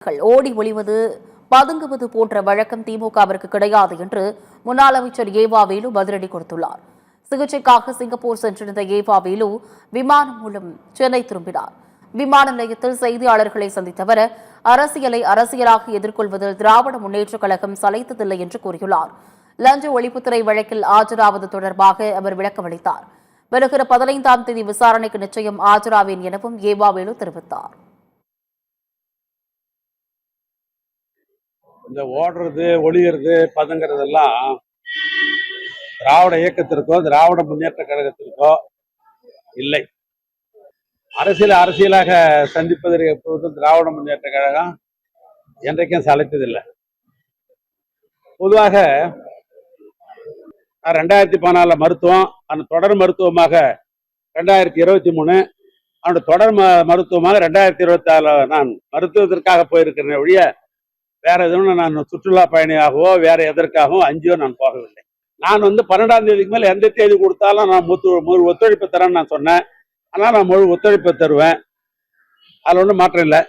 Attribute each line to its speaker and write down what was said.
Speaker 1: ஓடி ஒளிவது பதுங்குவது போன்ற வழக்கம் திமுகவிற்கு கிடையாது என்று முன்னாள் அமைச்சர் ஏவா வேலு பதிலடி கொடுத்துள்ளார். சிகிச்சைக்காக சிங்கப்பூர் சென்றிருந்த ஏவா வேலு விமானம் மூலம் சென்னை திரும்பினார். விமான நிலையத்தில் செய்தியாளர்களை சந்தித்த அவர் அரசியலை அரசியலாக எதிர்கொள்வதில் திராவிட முன்னேற்றக் கழகம் சளைத்ததில்லை என்று கூறியுள்ளார். லஞ்ச ஒழிப்புத்துறை வழக்கில் ஆஜராவது தொடர்பாக அவர் விளக்கமளித்தார். வருகிற 15ஆம் தேதி விசாரணைக்கு நிச்சயம் ஆஜராவேன் எனவும் ஏவா வேலு தெரிவித்தார்.
Speaker 2: இந்த ஓடுறது ஒளியறது பதுங்கிறதெல்லாம் திராவிட இயக்கத்திற்கோ திராவிட முன்னேற்ற கழகத்திற்கோ இல்லை. அரசியலாக சந்திப்பதற்கு எப்போதும் திராவிட முன்னேற்ற கழகம் என்றைக்கும் சளைத்ததில்லை. பொதுவாக 2014 மருத்துவம், அந்த தொடர் மருத்துவமாக 2023, அந்த தொடர் மருத்துவமாக 2024 நான் மருத்துவத்திற்காக போயிருக்கிறேன் ஒழிய வேற எதுவும் நான் சுற்றுலா பயணியாகவோ வேற எதற்காகவும் அஞ்சியோ நான் போகவில்லை. நான் 12ஆம் தேதிக்கு மேல எந்த தேதி கொடுத்தாலும் நான் முழு ஒத்துழைப்பு தரேன்னு நான் சொன்னேன். ஆனால் நான் முழு ஒத்துழைப்பு தருவேன். அதில் ஒன்றும் மாற்றம் இல்லை.